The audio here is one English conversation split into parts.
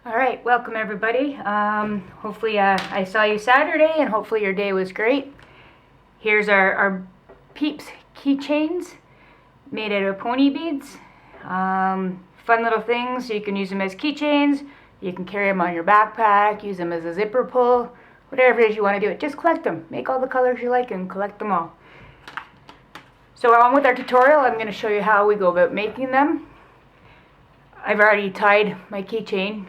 Alright, welcome everybody. Hopefully I saw you Saturday and hopefully your day was great. Here's our Peeps keychains made out of pony beads. Fun little things. You can use them as keychains. You can carry them on your backpack, use them as a zipper pull, whatever it is you want to do it. Just collect them. Make all the colors you like and collect them all. So on with our tutorial, I'm going to show you how we go about making them. I've already tied my keychain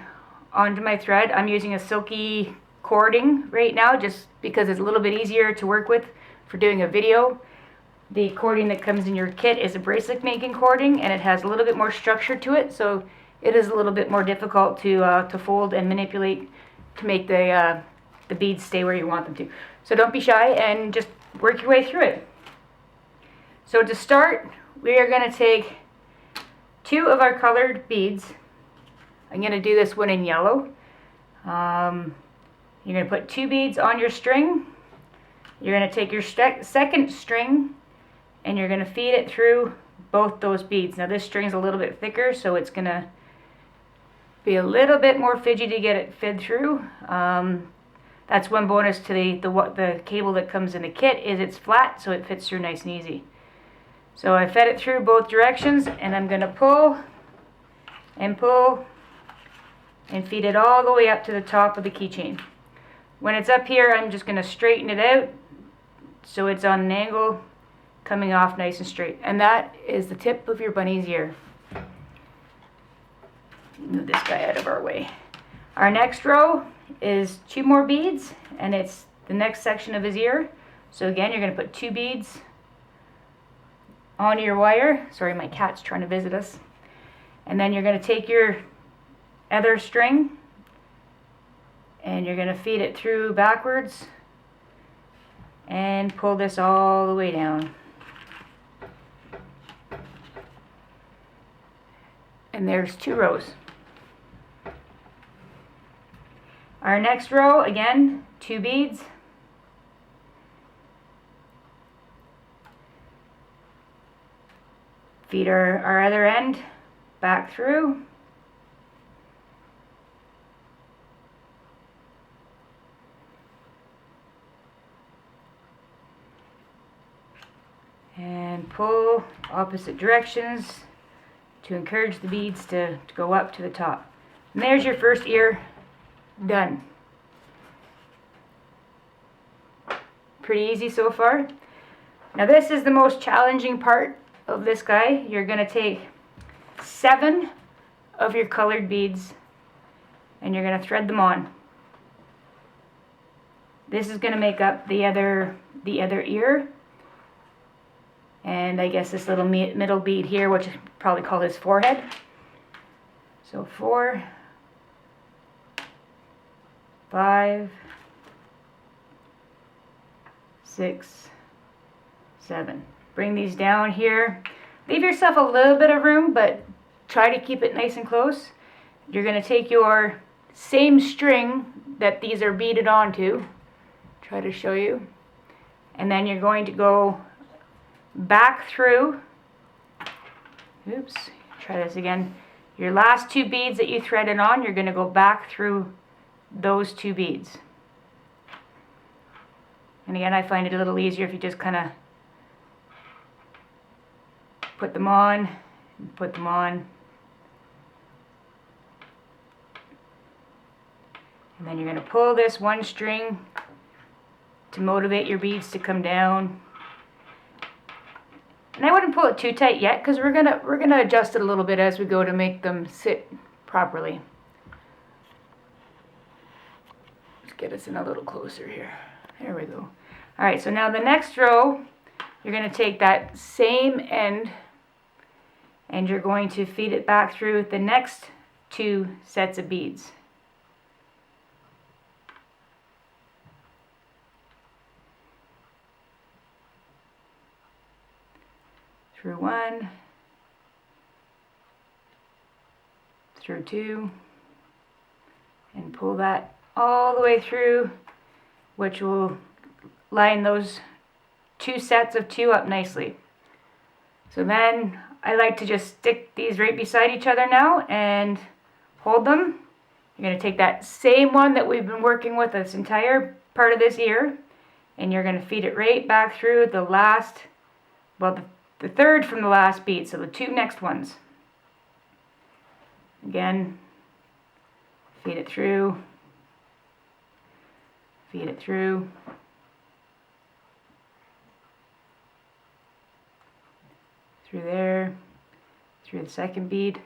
onto my thread. I'm using a silky cording right now just because it's a little bit easier to work with for doing a video. The cording that comes in your kit is a bracelet making cording, and it has a little bit more structure to it, so it is a little bit more difficult to fold and manipulate to make the beads stay where you want them to. So don't be shy and just work your way through it. So to start, we are going to take 2 of our colored beads. I'm going to do this one in yellow. You're going to put 2 beads on your string. You're going to take your second string and you're going to feed it through both those beads. Now this string is a little bit thicker, so it's going to be a little bit more fidgety to get it fed through. That's one bonus to the cable that comes in the kit, is it's flat, so it fits through nice and easy. So I fed it through both directions, and I'm going to pull and pull and feed it all the way up to the top of the keychain. When it's up here, I'm just going to straighten it out so it's on an angle, coming off nice and straight. And that is the tip of your bunny's ear. Move this guy out of our way. Our next row is 2 more beads, and it's the next section of his ear. So again, you're going to put 2 beads onto your wire. Sorry, my cat's trying to visit us. And then you're going to take your other string and you're going to feed it through backwards and pull this all the way down. And there's 2 rows. Our next row, again, 2 beads. Feed our other end back through. And pull opposite directions to encourage the beads to go up to the top. And there's your first ear done. Pretty easy so far. Now this is the most challenging part of this guy. You're going to take 7 of your colored beads and you're going to thread them on. This is going to make up the other ear. And I guess this little middle bead here, which I probably call his forehead. So 4, 5, 6, 7. Bring these down here. Leave yourself a little bit of room, but try to keep it nice and close. You're going to take your same string that these are beaded onto. Try to show you. And then you're going to go back through. Oops, try this again. Your last 2 beads that you threaded on, you're going to go back through those 2 beads. And again, I find it a little easier if you just kind of put them on, put them on. And then you're going to pull this one string to motivate your beads to come down. And I wouldn't pull it too tight yet, because we're gonna adjust it a little bit as we go to make them sit properly. Let's get us in a little closer here. There we go. All right, so now the next row, you're going to take that same end and you're going to feed it back through the next 2 sets of beads. Through 1, through 2, and pull that all the way through, which will line those 2 sets of 2 up nicely. So then I like to just stick these right beside each other now and hold them You're going to take that same one that we've been working with this entire part of this ear, and you're going to feed it right back through the last, well, the third from the last bead, so the two next ones. Again, feed it through, feed it through, through there, through the second bead.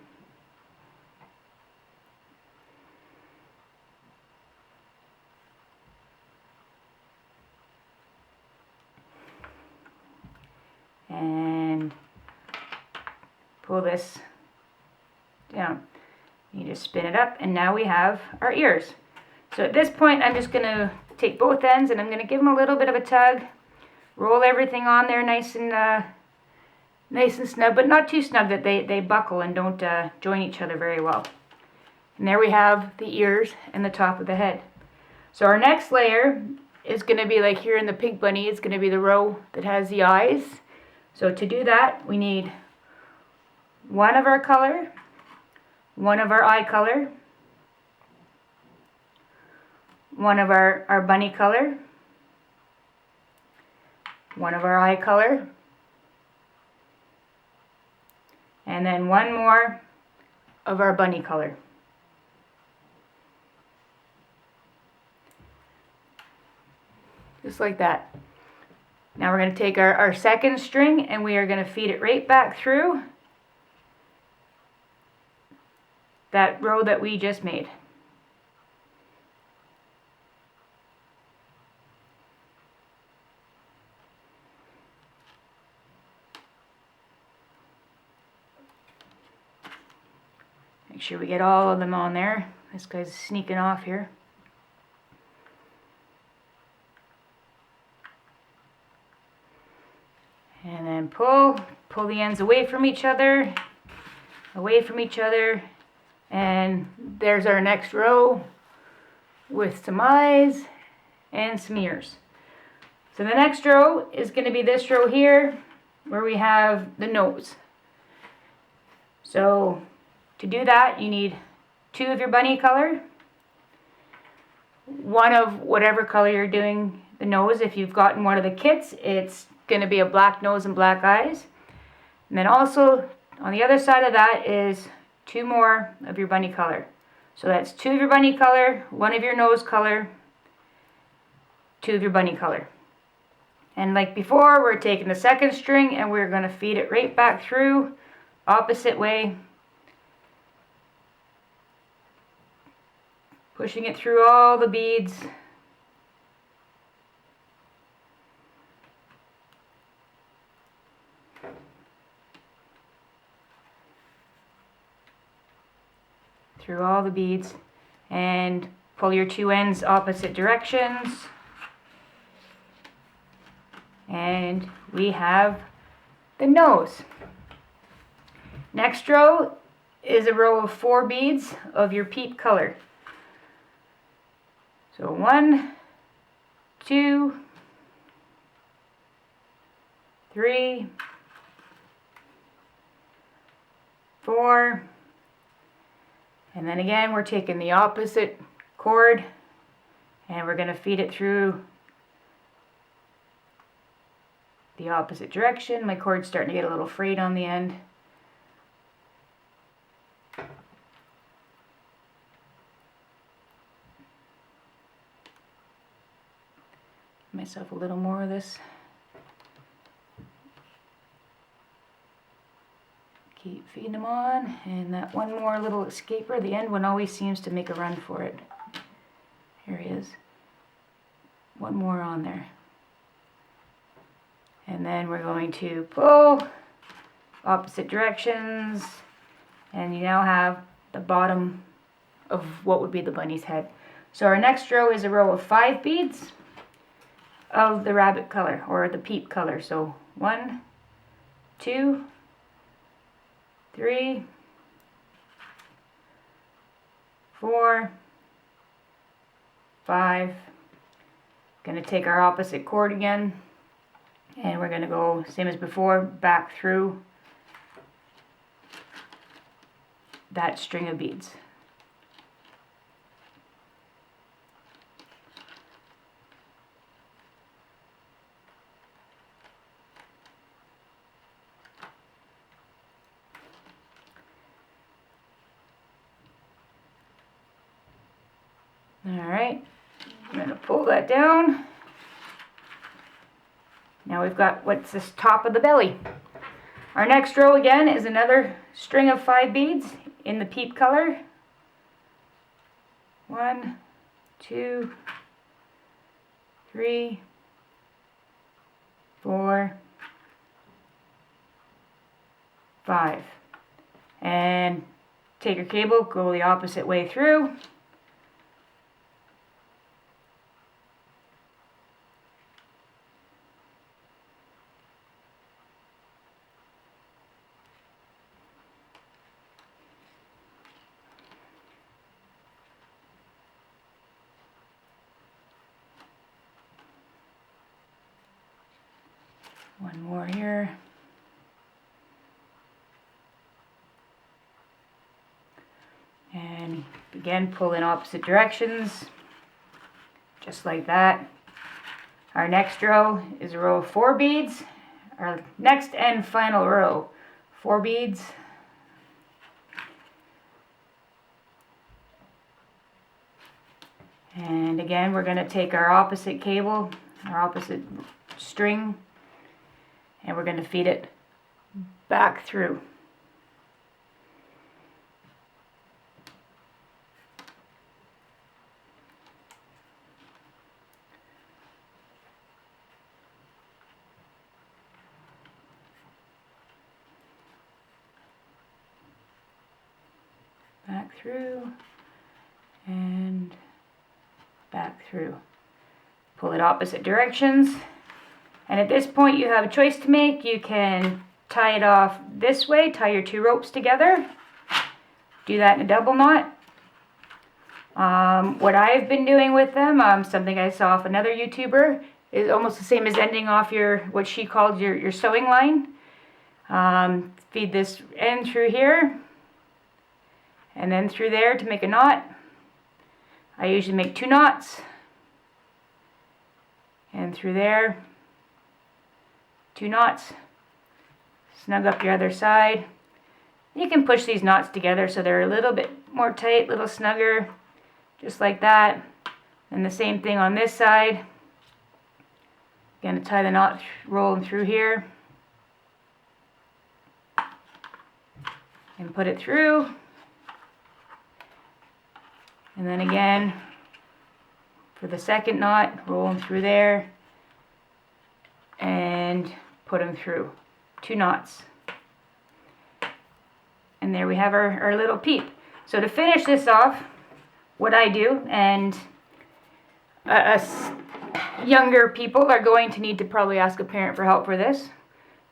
And pull this down. You just spin it up, and now we have our ears. So at this point, I'm just going to take both ends, and I'm going to give them a little bit of a tug. Roll everything on there nice and snug, but not too snug that they buckle and don't join each other very well. And there we have the ears and the top of the head. So our next layer is going to be like here in the pink bunny. It's going to be the row that has the eyes. So to do that, we need one of our color, one of our eye color, one of our bunny color, one of our eye color, and then one more of our bunny color. Just like that. Now we're going to take our second string, and we are going to feed it right back through that row that we just made. Make sure we get all of them on there. This guy's sneaking off here. And then pull the ends away from each other, and there's our next row with some eyes and some ears. So the next row is going to be this row here where we have the nose. So to do that, you need two of your bunny color, one of whatever color you're doing the nose. If you've gotten one of the kits, it's going to be a black nose and black eyes. And then also on the other side of that is two more of your bunny color. So that's two of your bunny color, one of your nose color, two of your bunny color. And like before, we're taking the second string and we're going to feed it right back through, opposite way, pushing it through all the beads. Through all the beads, and pull your two ends opposite directions, and we have the nose. Next row is a row of 4 beads of your Peep color. So 1, 2, 3, 4, and then again we're taking the opposite cord and we're going to feed it through the opposite direction. My cord's starting to get a little frayed on the end. Give myself a little more of this. Keep feeding them on, and that one more little escaper, the end one always seems to make a run for it. Here he is. One more on there. And then we're going to pull opposite directions, and you now have the bottom of what would be the bunny's head. So our next row is a row of 5 beads of the rabbit color, or the Peep color. So 1, 2, 3, 4, 5. Going to take our opposite cord again, and we're going to go same as before, back through that string of beads. Alright, I'm going to pull that down. Now we've got what's this top of the belly. Our next row again is another string of 5 beads in the Peep color. 1, 2, 3, 4, 5. And take your cable, go the opposite way through. One more here. And again, pull in opposite directions, just like that. Our next row is a row of 4 beads. Our next and final row, 4 beads. And again, we're going to take our opposite cable, our opposite string, and we're going to feed it back through. Back through and back through. Pull it opposite directions. And at this point you have a choice to make. You can tie it off this way, tie your 2 ropes together. Do that in a double knot. What I've been doing with them, something I saw off another YouTuber, is almost the same as ending off your, what she called your sewing line. Feed this end through here, and then through there to make a knot. I usually make 2 knots, and through there, 2 knots. Snug up your other side. You can push these knots together so they're a little bit more tight, a little snugger, just like that. And the same thing on this side. Going to tie the knot rolling through here, and put it through. And then again, for the second knot, roll them through there and put them through. 2 knots. And there we have our little Peep. So to finish this off, what I do, and us younger people are going to need to probably ask a parent for help for this.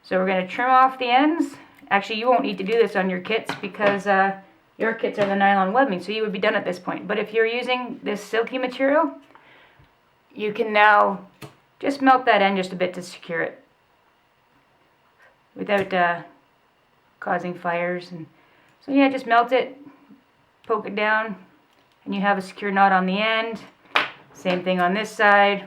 So we're going to trim off the ends. Actually, you won't need to do this on your kits because your kits are the nylon webbing, so you would be done at this point. But if you're using this silky material, you can now just melt that end just a bit to secure it without causing fires. And so yeah, just melt it, poke it down, and you have a secure knot on the end. Same thing on this side.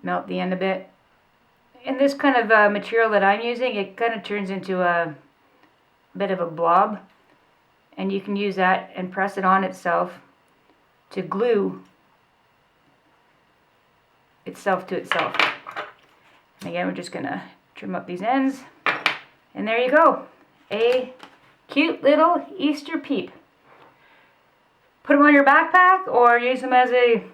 Melt the end a bit. And this kind of material that I'm using, it kind of turns into a bit of a blob, and you can use that and press it on itself to glue itself to itself. And again, we're just gonna trim up these ends, and there you go, a cute little Easter Peep. Put them on your backpack, or use them as a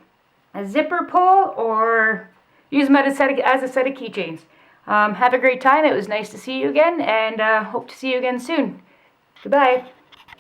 zipper pull, or use them as a set of keychains. Have a great time. It was nice to see you again, and hope to see you again soon. Goodbye.